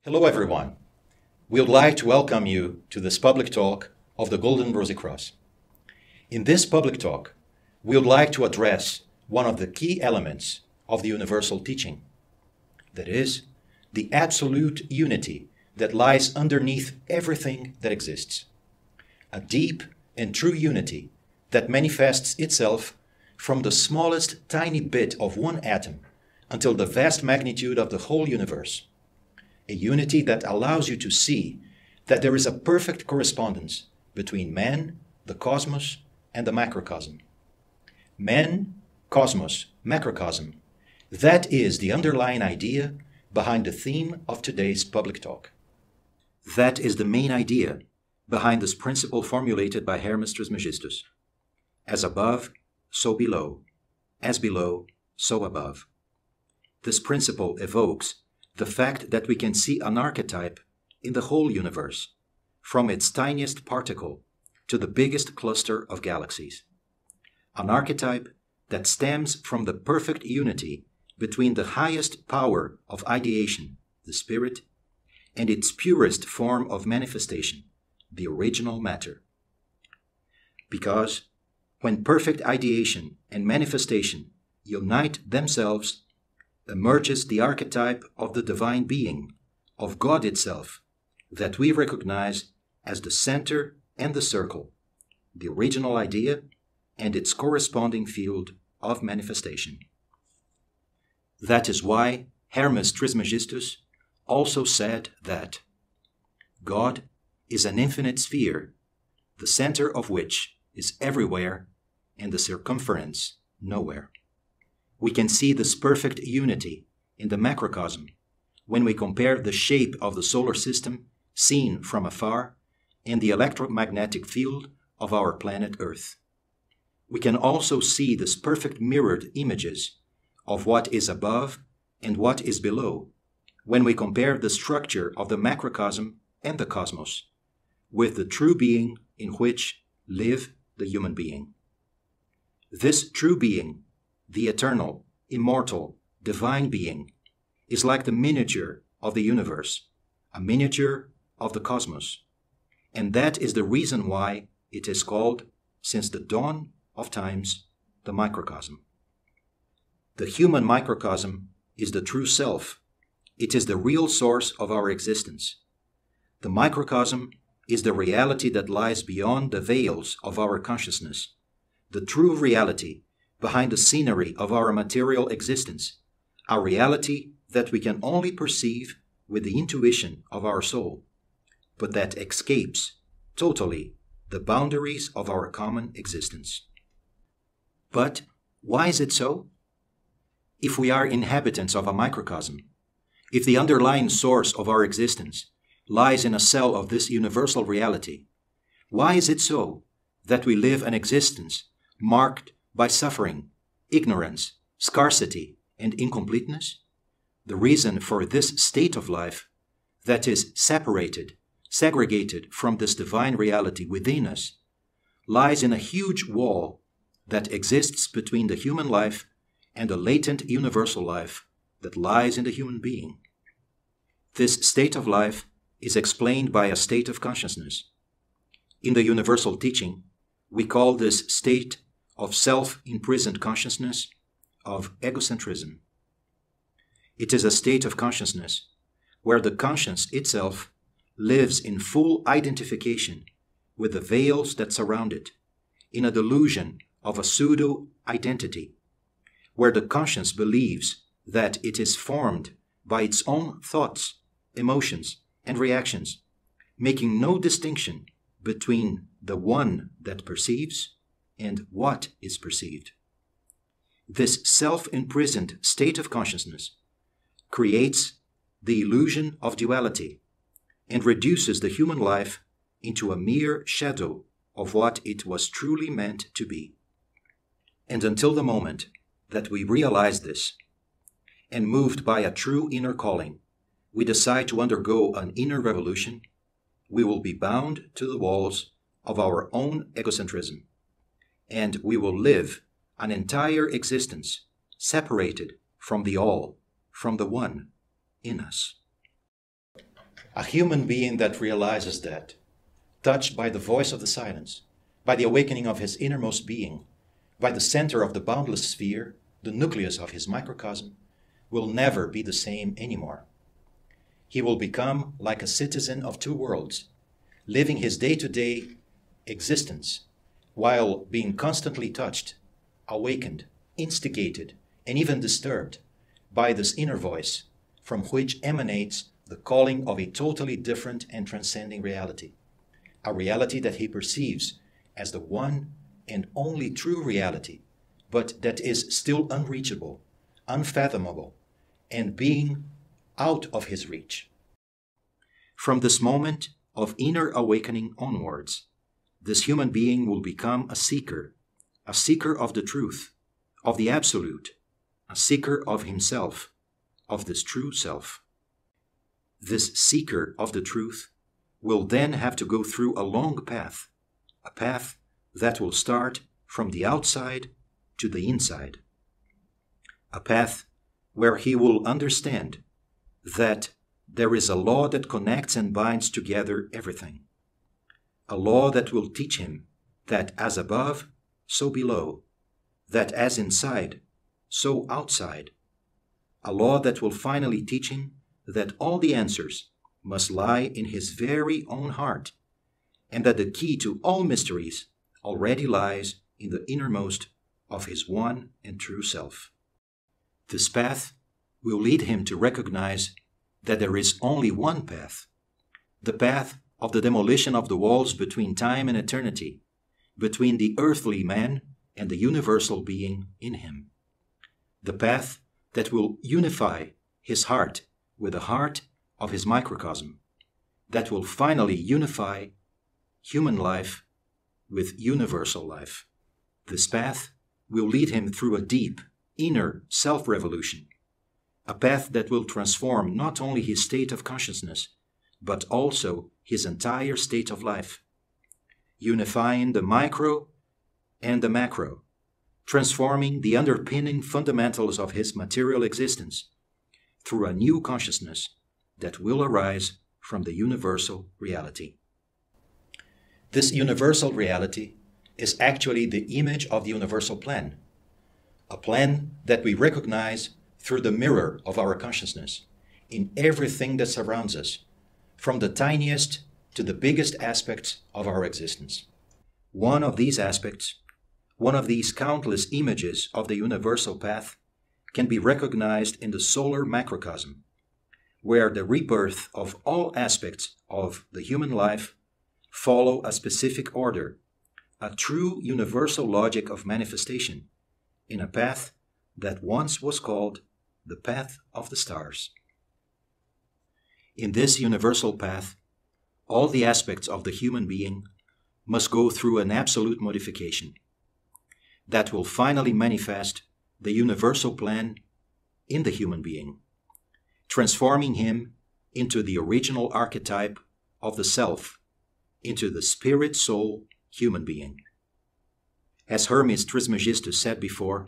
Hello, everyone. We would like to welcome you to this public talk of the Golden Rosy Cross. In this public talk, we would like to address one of the key elements of the universal teaching. That is, the absolute unity that lies underneath everything that exists. A deep and true unity that manifests itself from the smallest tiny bit of one atom until the vast magnitude of the whole universe. A unity that allows you to see that there is a perfect correspondence between man, the cosmos, and the macrocosm. Man, cosmos, macrocosm. That is the underlying idea behind the theme of today's public talk. That is the main idea behind this principle formulated by Hermes Trismegistus. As above, so below. As below, so above. This principle evokes the fact that we can see an archetype in the whole universe, from its tiniest particle to the biggest cluster of galaxies. An archetype that stems from the perfect unity between the highest power of ideation, the spirit, and its purest form of manifestation, the original matter. Because when perfect ideation and manifestation unite themselves, emerges the archetype of the divine being, of God itself, that we recognize as the center and the circle, the original idea and its corresponding field of manifestation. That is why Hermes Trismegistus also said that God is an infinite sphere, the center of which is everywhere and the circumference nowhere. We can see this perfect unity in the macrocosm when we compare the shape of the solar system seen from afar and the electromagnetic field of our planet Earth. We can also see this perfect mirrored images of what is above and what is below when we compare the structure of the macrocosm and the cosmos with the true being in which live the human being. This true being, the eternal, immortal, divine being, is like the miniature of the universe, a miniature of the cosmos. And that is the reason why it is called, since the dawn of times, the microcosm. The human microcosm is the true self. It is the real source of our existence. The microcosm is the reality that lies beyond the veils of our consciousness, the true reality behind the scenery of our material existence, a reality that we can only perceive with the intuition of our soul, but that escapes totally the boundaries of our common existence. But why is it so? If we are inhabitants of a microcosm, if the underlying source of our existence lies in a cell of this universal reality, why is it so that we live an existence marked by suffering, ignorance, scarcity, and incompleteness? The reason for this state of life that is separated, segregated from this divine reality within us, lies in a huge wall that exists between the human life and the latent universal life that lies in the human being. This state of life is explained by a state of consciousness. In the universal teaching, we call this state of self-imprisoned consciousness, of egocentrism. It is a state of consciousness where the conscience itself lives in full identification with the veils that surround it, in a delusion of a pseudo-identity, where the conscience believes that it is formed by its own thoughts, emotions, and reactions, making no distinction between the one that perceives and what is perceived. This self-imprisoned state of consciousness creates the illusion of duality and reduces the human life into a mere shadow of what it was truly meant to be. And until the moment that we realize this, and moved by a true inner calling, we decide to undergo an inner revolution, we will be bound to the walls of our own egocentrism, and we will live an entire existence separated from the all, from the one in us. A human being that realizes that, touched by the voice of the silence, by the awakening of his innermost being, by the center of the boundless sphere, the nucleus of his microcosm, will never be the same anymore. He will become like a citizen of two worlds, living his day-to-day existence while being constantly touched, awakened, instigated, and even disturbed by this inner voice from which emanates the calling of a totally different and transcending reality, a reality that he perceives as the one and only true reality, but that is still unreachable, unfathomable, and being out of his reach. From this moment of inner awakening onwards, this human being will become a seeker of the truth, of the absolute, a seeker of himself, of this true self. This seeker of the truth will then have to go through a long path, a path that will start from the outside to the inside, a path where he will understand that there is a law that connects and binds together everything, a law that will teach him that as above, so below, that as inside, so outside, a law that will finally teach him that all the answers must lie in his very own heart, and that the key to all mysteries already lies in the innermost of his one and true self. This path will lead him to recognize that there is only one path, the path of the demolition of the walls between time and eternity, between the earthly man and the universal being in him, the path that will unify his heart with the heart of his microcosm, that will finally unify human life with universal life. This path will lead him through a deep, inner self-revolution, a path that will transform not only his state of consciousness, but also his entire state of life, unifying the micro and the macro, transforming the underpinning fundamentals of his material existence through a new consciousness that will arise from the universal reality. This universal reality is actually the image of the universal plan, a plan that we recognize through the mirror of our consciousness in everything that surrounds us, from the tiniest to the biggest aspects of our existence. One of these aspects, one of these countless images of the universal path, can be recognized in the solar macrocosm, where the rebirth of all aspects of the human life follow a specific order, a true universal logic of manifestation, in a path that once was called the path of the stars. In this universal path, all the aspects of the human being must go through an absolute modification that will finally manifest the universal plan in the human being, transforming him into the original archetype of the self, into the spirit-soul human being. As Hermes Trismegistus said before,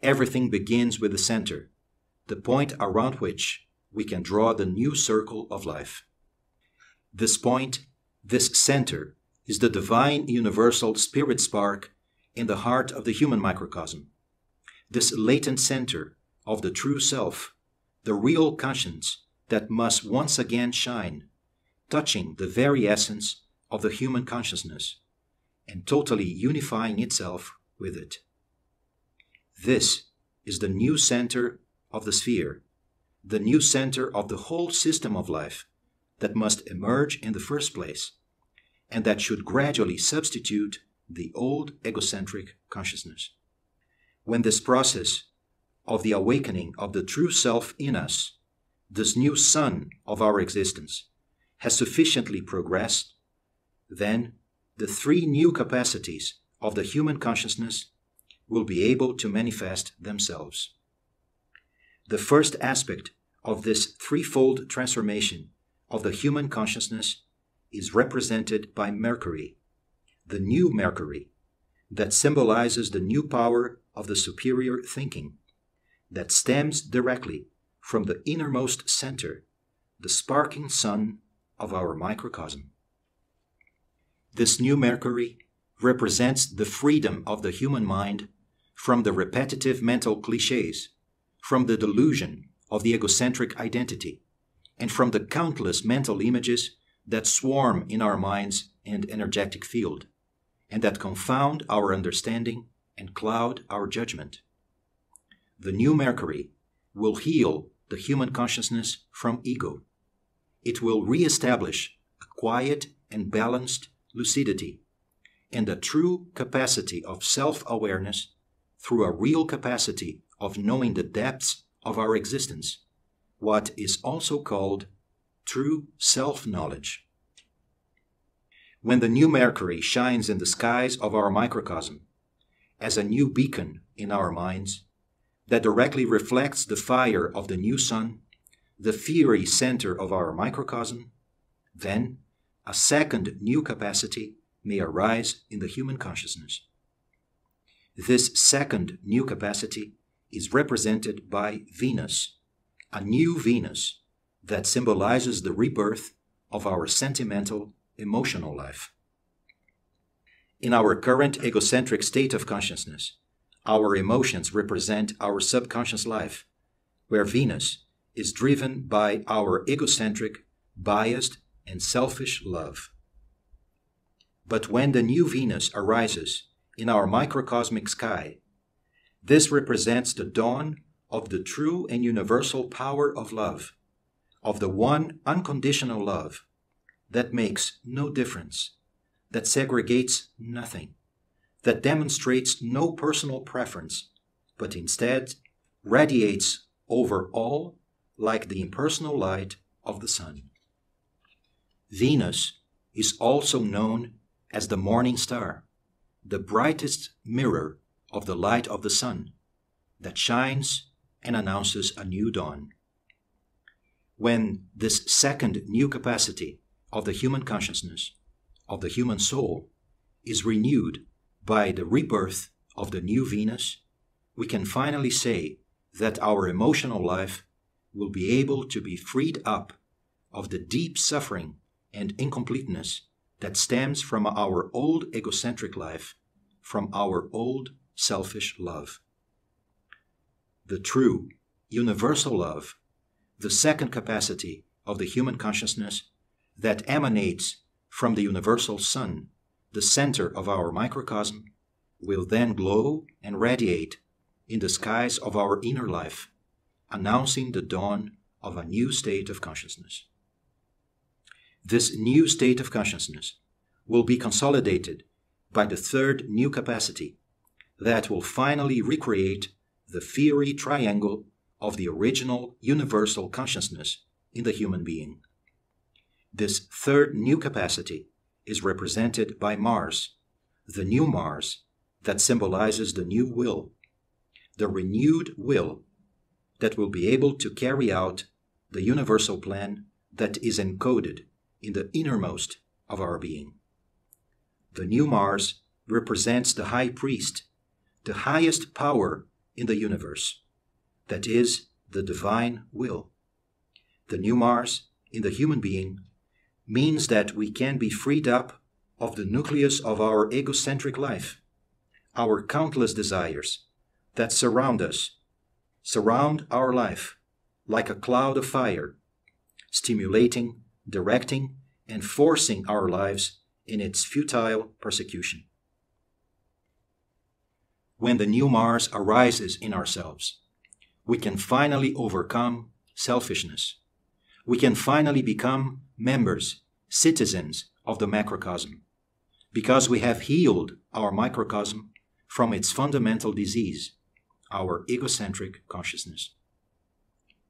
everything begins with the center, the point around which we can draw the new circle of life. This point, this center, is the divine universal spirit spark in the heart of the human microcosm, this latent center of the true self, the real conscience that must once again shine, touching the very essence of the human consciousness and totally unifying itself with it. This is the new center of the sphere, the new center of the whole system of life that must emerge in the first place, and that should gradually substitute the old egocentric consciousness. When this process of the awakening of the true self in us, this new sun of our existence, has sufficiently progressed, then the three new capacities of the human consciousness will be able to manifest themselves. The first aspect of this threefold transformation of the human consciousness is represented by Mercury, the new Mercury, that symbolizes the new power of the superior thinking, that stems directly from the innermost center, the sparking sun of our microcosm. This new Mercury represents the freedom of the human mind from the repetitive mental cliches, from the delusion of the egocentric identity, and from the countless mental images that swarm in our minds and energetic field, and that confound our understanding and cloud our judgment. The new Mercury will heal the human consciousness from ego. It will re-establish a quiet and balanced lucidity and a true capacity of self-awareness through a real capacity of knowing the depths of our existence, what is also called true self-knowledge. When the new Mercury shines in the skies of our microcosm as a new beacon in our minds that directly reflects the fire of the new sun, the fiery center of our microcosm, then a second new capacity may arise in the human consciousness. This second new capacity is represented by Venus, a new Venus that symbolizes the rebirth of our sentimental, emotional life. In our current egocentric state of consciousness, our emotions represent our subconscious life, where Venus is driven by our egocentric, biased, and selfish love. But when the new Venus arises in our microcosmic sky, this represents the dawn of the true and universal power of love, of the one unconditional love that makes no difference, that segregates nothing, that demonstrates no personal preference, but instead radiates over all like the impersonal light of the sun. Venus is also known as the morning star, the brightest mirror of the light of the sun that shines and announces a new dawn. When this second new capacity of the human consciousness, of the human soul, is renewed by the rebirth of the new Venus, we can finally say that our emotional life will be able to be freed up of the deep suffering and incompleteness that stems from our old egocentric life, from our old selfish love. The true, universal love, the second capacity of the human consciousness that emanates from the universal sun, the center of our microcosm, will then glow and radiate in the skies of our inner life, announcing the dawn of a new state of consciousness. This new state of consciousness will be consolidated by the third new capacity that will finally recreate the fiery triangle of the original universal consciousness in the human being. This third new capacity is represented by Mars, the new Mars that symbolizes the new will, the renewed will that will be able to carry out the universal plan that is encoded in the innermost of our being. The new Mars represents the high priest, the highest power in the universe, that is the divine will. The new Mars in the human being means that we can be freed up of the nucleus of our egocentric life, our countless desires that surround us, surround our life like a cloud of fire, stimulating, directing, and forcing our lives in its futile persecution. When the new Mars arises in ourselves, we can finally overcome selfishness. We can finally become members, citizens of the macrocosm, because we have healed our microcosm from its fundamental disease, our egocentric consciousness.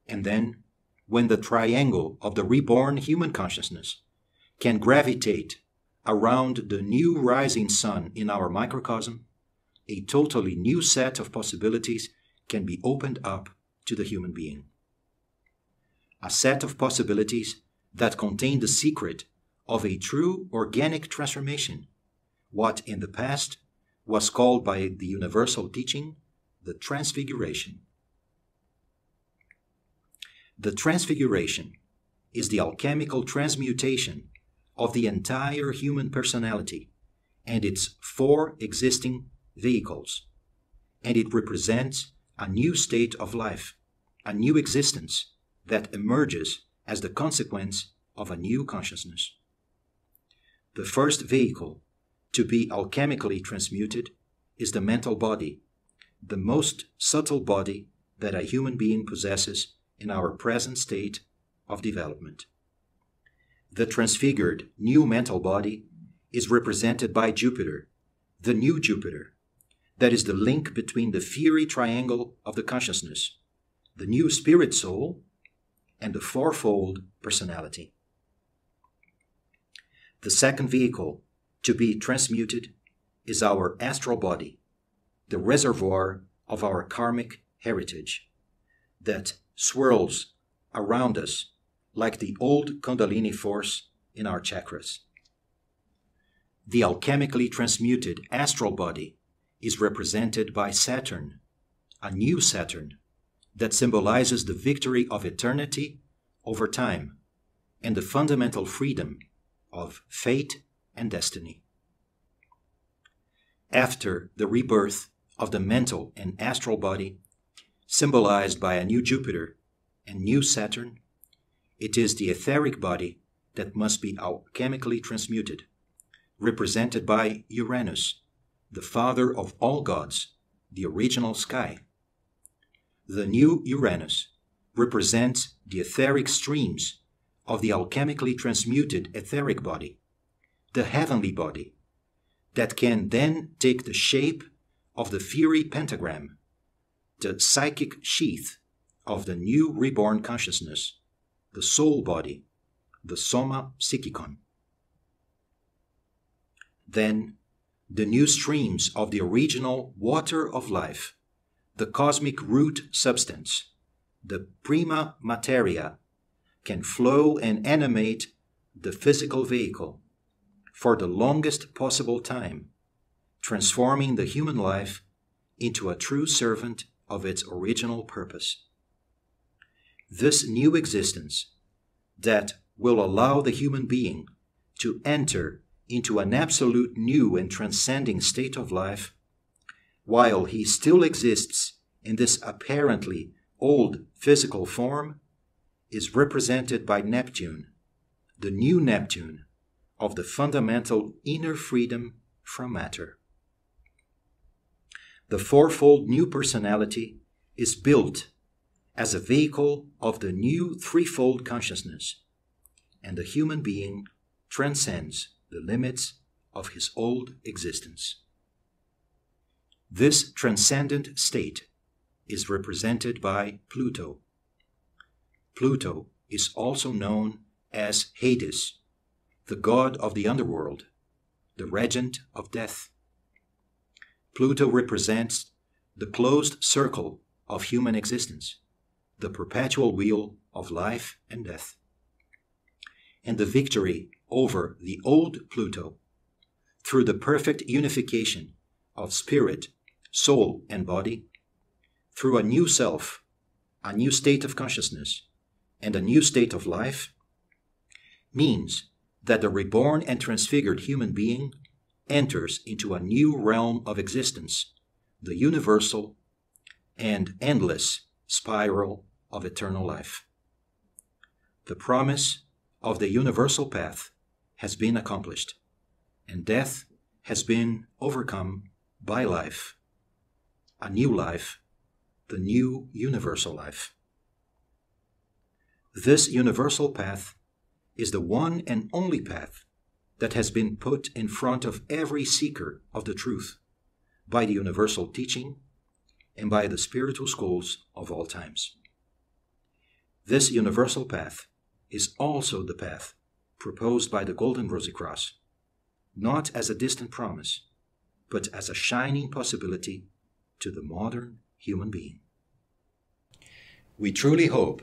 And then, when the triangle of the reborn human consciousness can gravitate around the new rising sun in our microcosm, a totally new set of possibilities can be opened up to the human being. A set of possibilities that contain the secret of a true organic transformation, what in the past was called by the universal teaching the transfiguration. The transfiguration is the alchemical transmutation of the entire human personality and its four existing vehicles, and it represents a new state of life, a new existence that emerges as the consequence of a new consciousness. The first vehicle to be alchemically transmuted is the mental body, the most subtle body that a human being possesses in our present state of development. The transfigured new mental body is represented by Jupiter, the new Jupiter, that is the link between the fiery triangle of the consciousness, the new spirit soul, and the fourfold personality. The second vehicle to be transmuted is our astral body, the reservoir of our karmic heritage, that swirls around us like the old Kundalini force in our chakras. The alchemically transmuted astral body is represented by Saturn, a new Saturn that symbolizes the victory of eternity over time and the fundamental freedom of fate and destiny. After the rebirth of the mental and astral body, symbolized by a new Jupiter and new Saturn, it is the etheric body that must be alchemically transmuted, represented by Uranus, the father of all gods, the original sky. The new Uranus represents the etheric streams of the alchemically transmuted etheric body, the heavenly body, that can then take the shape of the fiery pentagram, the psychic sheath of the new reborn consciousness, the soul body, the Soma Psychikon. Then, the new streams of the original water of life, the cosmic root substance, the prima materia, can flow and animate the physical vehicle for the longest possible time, transforming the human life into a true servant of its original purpose. This new existence that will allow the human being to enter into an absolute new and transcending state of life, while he still exists in this apparently old physical form, is represented by Neptune, the new Neptune of the fundamental inner freedom from matter. The fourfold new personality is built as a vehicle of the new threefold consciousness, and the human being transcends the limits of his old existence. This transcendent state is represented by Pluto. Pluto is also known as Hades, the god of the underworld, the regent of death. Pluto represents the closed circle of human existence, the perpetual wheel of life and death. And the victory over the old Pluto, through the perfect unification of spirit, soul, and body, through a new self, a new state of consciousness, and a new state of life, means that the reborn and transfigured human being enters into a new realm of existence, the universal and endless spiral of eternal life. The promise of the universal path has been accomplished, and death has been overcome by life, a new life, the new universal life. This universal path is the one and only path that has been put in front of every seeker of the truth by the universal teaching and by the spiritual schools of all times. This universal path is also the path proposed by the Golden Rosy Cross, not as a distant promise, but as a shining possibility to the modern human being. We truly hope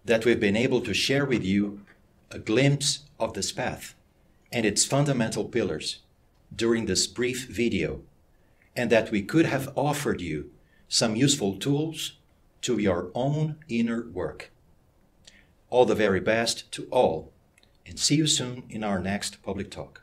that we've been able to share with you a glimpse of this path and its fundamental pillars during this brief video, and that we could have offered you some useful tools to your own inner work. All the very best to all, and see you soon in our next public talk.